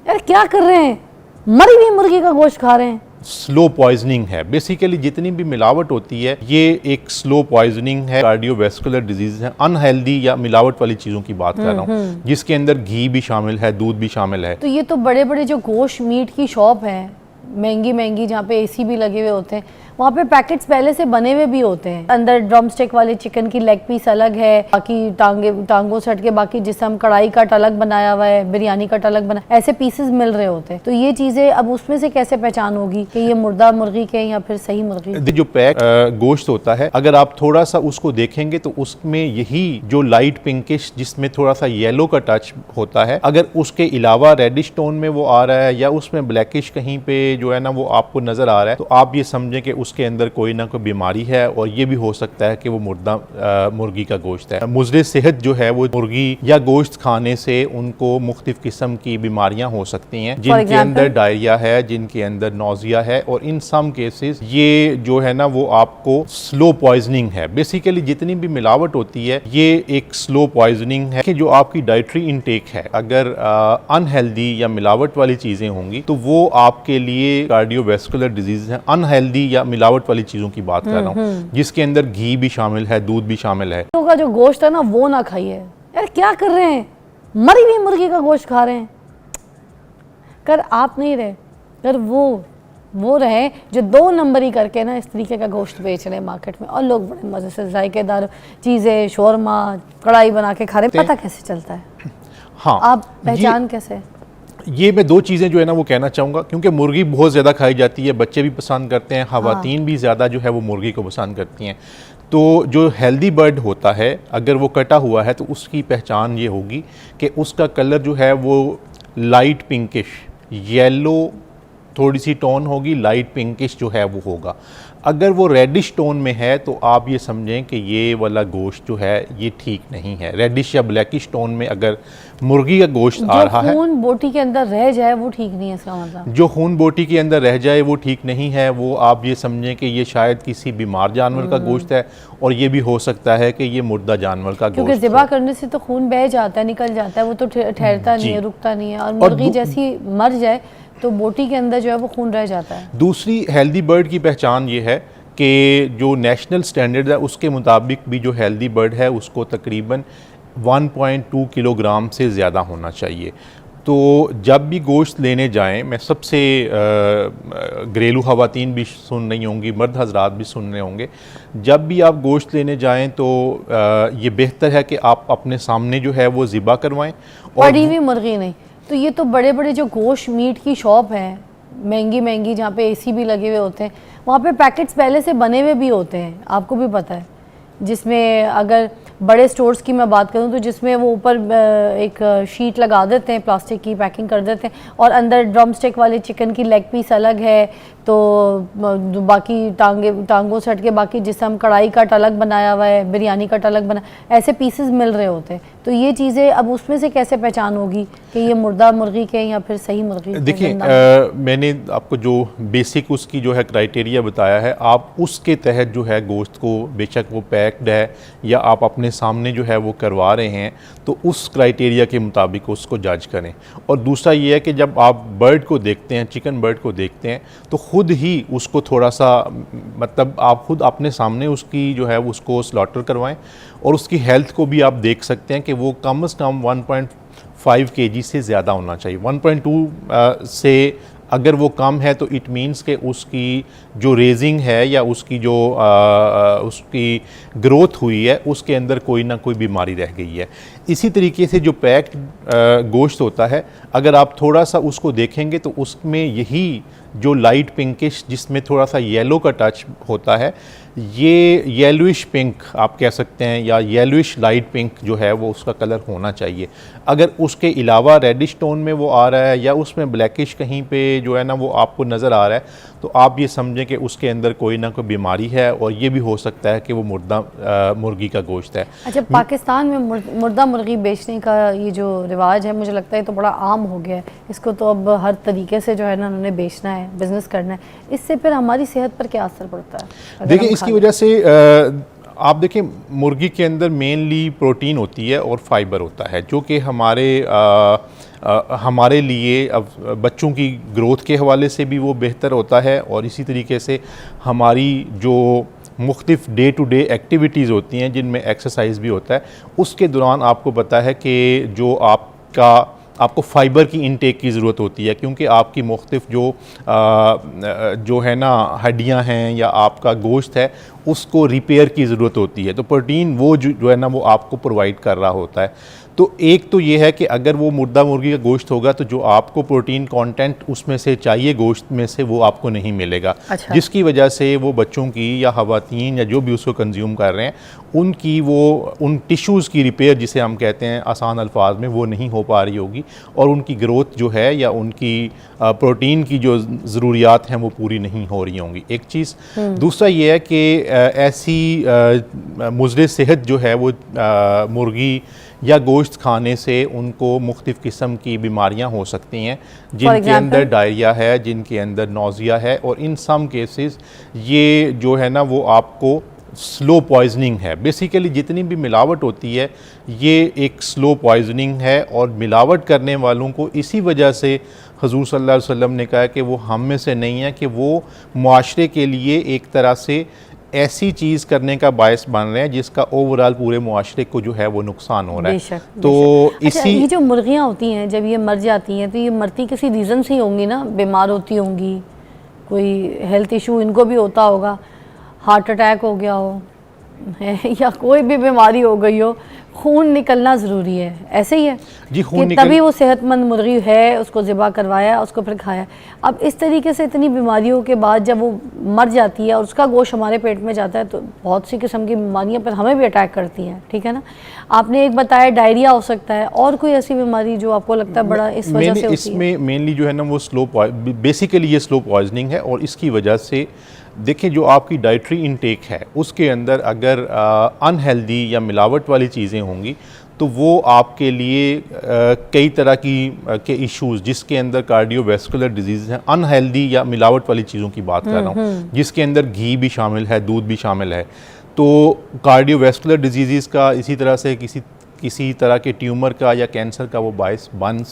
यार क्या कर रहे हैं, मरी हुई मुर्गी का गोश्त खा रहे हैं। स्लो पॉइजनिंग है। बेसिकली जितनी भी मिलावट होती है ये एक स्लो पॉइजनिंग है। कार्डियोवैस्कुलर डिजीज है, अनहेल्दी या मिलावट वाली चीज़ों की बात कर रहा हूँ, जिसके अंदर घी भी शामिल है, दूध भी शामिल है। तो ये तो बड़े बड़े जो गोश्त मीट की शॉप है, महंगी महंगी, जहाँ पे एसी भी लगे हुए होते हैं, वहाँ पे पैकेट्स पहले से बने हुए भी होते हैं। अंदर ड्रम स्टिक वाले चिकन की लेग पीस अलग है, बाकी टांगों से हट के बाकी जिसम कढ़ाई कट अलग बनाया हुआ है, बिरयानी कट अलग बना, ऐसे पीसेस मिल रहे होते हैं। तो ये चीज़ें अब उसमें से कैसे पहचान होगी कि ये मुर्दा मुर्गी के या फिर सही मुर्गी? जो पैक गोश्त होता है, अगर आप थोड़ा सा उसको देखेंगे तो उसमें यही जो लाइट पिंकिश जिसमें थोड़ा सा येलो का टच होता है, अगर उसके अलावा रेडिश टोन में वो आ रहा है या उसमें ब्लैकिश कहीं पे जो है ना वो आपको नजर आ रहा है, तो आप ये समझें कि उसके अंदर कोई ना कोई बीमारी है और ये भी हो सकता है कि वो मुर्दा मुर्गी का गोश्त है। मुज़र सेहत जो है वो मुर्गी या गोश्त खाने से उनको मुख्तलिफ किस्म की बीमारियां हो सकती हैं, जिनके अंदर डायरिया है, जिनके अंदर नौजिया है, और इन सम केसेस ये जो है ना वो आपको स्लो पॉइजनिंग है। बेसिकली जितनी भी मिलावट होती है ये एक स्लो पॉइजनिंग है कि जो आपकी डाइटरी इनटेक है, अगर अनहेल्दी या मिलावट वाली चीज़ें होंगी तो वो आपके लिए कार्डियोवैस्कुलर डिजीज है। अनहेल्दी या मिलावट वाली चीज़ों की बात कर रहा हूँ, जिसके अंदर घी भी शामिल है, दूध भी शामिल है। का जो गोश्त है ना वो ना खाइए। यार क्या कर रहे हैं, मरी हुई मुर्गी का गोश्त खा रहे हैं। कर आप नहीं रहे, कर वो रहे जो 2 नंबरी करके ना इस तरीके का गोश्त बेच रहे हैं मार्केट में, और लोग बड़े मज़े से जायकेदार चीज़ें, शोरमा, कढ़ाई बना के खा रहे हैं। पता कैसे चलता है? हाँ, आप पहचान कैसे? ये मैं 2 चीज़ें जो है ना वो कहना चाहूँगा, क्योंकि मुर्गी बहुत ज़्यादा खाई जाती है, बच्चे भी पसंद करते हैं, ख़वातीन भी ज़्यादा जो है वो मुर्गी को पसंद करती हैं। तो जो हेल्दी बर्ड होता है अगर वो कटा हुआ है तो उसकी पहचान ये होगी कि उसका कलर जो है वो लाइट पिंकिश, येलो थोड़ी सी टोन होगी, लाइट पिंकिश जो है वो होगा। अगर वो रेडिश टोन में है तो आप ये समझें कि ये वाला गोश्त जो है ये ठीक नहीं है। रेडिश या ब्लैकिश टोन में अगर मुर्गी का गोश्त आ रहा है, खून बोटी के अंदर रह जाए वो ठीक नहीं है, इसका मतलब जो खून बोटी के अंदर रह जाए वो ठीक नहीं है, वो आप ये समझें कि ये शायद किसी बीमार जानवर का गोश्त है, और ये भी हो सकता है कि ये मुर्दा जानवर का गोश्त, क्योंकि ज़िबा करने से तो खून बह जाता है, निकल जाता है, वो तो ठहरता नहीं है, रुकता नहीं है। और मुर्गी जैसी मर जाए तो बोटी के अंदर जो है वो खून रह जाता है। दूसरी हेल्दी बर्ड की पहचान ये है कि जो नेशनल स्टैंडर्ड है उसके मुताबिक भी जो हेल्दी बर्ड है उसको तकरीबन 1.2 किलोग्राम से ज़्यादा होना चाहिए। तो जब भी गोश्त लेने जाएं, मैं सबसे घरेलू ख़वातीन भी सुन रही होंगी, मर्द हजरात भी सुन रहे होंगे, जब भी आप गोश्त लेने जाएं तो ये बेहतर है कि आप अपने सामने जो है वो ज़िबा करवाएं। पड़ी हुई मुर्गी नहीं, तो ये तो बड़े बड़े जो गोश्त मीट की शॉप है, महंगी महंगी, जहाँ पे एसी भी लगे हुए होते हैं, वहाँ पे पैकेट्स पहले से बने हुए भी होते हैं, आपको भी पता है। जिसमें अगर बड़े स्टोर्स की मैं बात करूं तो जिसमें वो ऊपर एक शीट लगा देते हैं, प्लास्टिक की पैकिंग कर देते हैं, और अंदर ड्रम स्टिक वाले चिकन की लेग पीस अलग है, तो बाकी टांगों से हट के बाकी जिसम कढ़ाई कट अलग बनाया हुआ है, बिरयानी कट अलग बना, ऐसे पीसेस मिल रहे होते हैं। तो ये चीज़ें अब उसमें से कैसे पहचान होगी कि ये मुर्दा मुर्गी के या फिर सही मुर्गी? देखिए, मैंने आपको जो बेसिक उसकी जो है क्राइटेरिया बताया है, आप उसके तहत जो है गोश्त को, बेशक वो पैक्ड है या आप अपने सामने जो है वो करवा रहे हैं, तो उस क्राइटेरिया के मुताबिक उसको जज करें। और दूसरा ये है कि जब आप बर्ड को देखते हैं, चिकन बर्ड को देखते हैं, तो ख़ुद ही उसको थोड़ा सा, मतलब आप खुद अपने सामने उसकी जो है उसको स्लॉटर करवाएं, और उसकी हेल्थ को भी आप देख सकते हैं कि वो कम से कम 1.5 kg से ज़्यादा होना चाहिए। 1.2 से अगर वो कम है तो इट मीन्स कि उसकी जो रेजिंग है या उसकी जो उसकी ग्रोथ हुई है उसके अंदर कोई ना कोई बीमारी रह गई है। इसी तरीके से जो पैक्ड गोश्त होता है, अगर आप थोड़ा सा उसको देखेंगे तो उसमें यही जो लाइट पिंकिश जिसमें थोड़ा सा येलो का टच होता है, ये येलोइश पिंक आप कह सकते हैं, या येलोइश लाइट पिंक जो है वो उसका कलर होना चाहिए। अगर उसके अलावा रेडिश टोन में वो आ रहा है या उसमें ब्लैकिश कहीं पे जो है ना वो आपको नज़र आ रहा है, तो आप ये समझें कि उसके अंदर कोई ना कोई बीमारी है, और ये भी हो सकता है कि वो मुर्दा मुर्गी का गोश्त है। अच्छा, पाकिस्तान में मुर्दा मुर्गी बेचने का ये जो रिवाज है, मुझे लगता है तो बड़ा आम हो गया है। इसको तो अब हर तरीके से जो है ना उन्होंने बेचना है, बिजनेस करना है। इससे फिर हमारी सेहत पर क्या असर पड़ता है? देखिए, इसकी वजह से आप देखिए मुर्गी के अंदर मेनली प्रोटीन होती है और फाइबर होता है, जो कि हमारे लिए अब बच्चों की ग्रोथ के हवाले से भी वो बेहतर होता है, और इसी तरीके से हमारी जो मुख्तलिफ डे टू डे एक्टिविटीज़ होती हैं जिनमें एक्सरसाइज भी होता है, उसके दौरान आपको पता है कि जो आपको फ़ाइबर की इनटेक की ज़रूरत होती है, क्योंकि आपकी मुख्तलिफ जो है ना हड्डियां हैं या आपका गोश्त है उसको रिपेयर की ज़रूरत होती है। तो प्रोटीन वो जो है ना वो आपको प्रोवाइड कर रहा होता है। तो एक तो ये है कि अगर वो मुर्दा मुर्गी का गोश्त होगा तो जो आपको प्रोटीन कंटेंट उसमें से चाहिए गोश्त में से वो आपको नहीं मिलेगा। अच्छा। जिसकी वजह से वो बच्चों की या ख़वातीन या जो भी उसको कंज्यूम कर रहे हैं उनकी उन टिश्यूज़ की रिपेयर जिसे हम कहते हैं आसान अल्फाज में, वो नहीं हो पा रही होगी, और उनकी ग्रोथ जो है या उनकी प्रोटीन की जो ज़रूरियात हैं वो पूरी नहीं हो रही होंगी, एक चीज़। दूसरा ये है कि ऐसी मुज़र सेहत जो है वो मुर्गी या गोश्त खाने से उनको मुख्तलिफ़ किस्म की बीमारियां हो सकती हैं, जिनके अंदर डायरिया है, जिनके अंदर नौजिया है, और इन सम केसेस ये जो है ना वो आपको स्लो पॉइजनिंग है। बेसिकली जितनी भी मिलावट होती है ये एक स्लो पॉइजनिंग है, और मिलावट करने वालों को इसी वजह से हुज़ूर सल्लल्लाहु अलैहि वसल्लम ने कहा कि वो हम में से नहीं है, कि वो मुआशरे के लिए एक तरह से ऐसी चीज़ करने का बायस बन रहे हैं जिसका ओवरऑल पूरे मुआशरे को जो है वो नुकसान हो रहा है। बेशक, तो बेशक। इसी अच्छा, ये जो मुर्गियाँ होती हैं जब ये मर जाती हैं तो ये मरती किसी रीज़न से ही होंगी ना, बीमार होती होंगी, कोई हेल्थ इशू इनको भी होता होगा, हार्ट अटैक हो गया हो है या कोई भी बीमारी हो गई हो, खून निकलना ज़रूरी है, ऐसे ही है जी, खून कि तभी वो सेहतमंद मुर्गी है, उसको ज़िबा करवाया, उसको फिर खाया। अब इस तरीके से इतनी बीमारियों के बाद जब वो मर जाती है और उसका गोश्त हमारे पेट में जाता है तो बहुत सी किस्म की बीमारियां पर हमें भी अटैक करती हैं, ठीक है ना। आपने एक बताया डायरिया हो सकता है, और कोई ऐसी बीमारी जो आपको लगता है बड़ा इस वजह से होती है? इसमें मेनली जो है ना वो बेसिकली ये स्लो पॉइजनिंग है, और इसकी वजह से देखिए जो आपकी डाइटरी इनटेक है उसके अंदर अगर अनहेल्दी या मिलावट वाली चीज़ें होंगी तो वो आपके लिए कई तरह के इश्यूज़, जिसके अंदर कार्डियोवैस्कुलर डिजीज़ हैं, अनहेल्दी या मिलावट वाली चीज़ों की बात कर रहा हूँ, जिसके अंदर घी भी शामिल है, दूध भी शामिल है। तो कार्डियोवैस्कुलर डिजीज़ का इसी तरह से किसी तरह के ट्यूमर का या कैंसर का वो बायस बन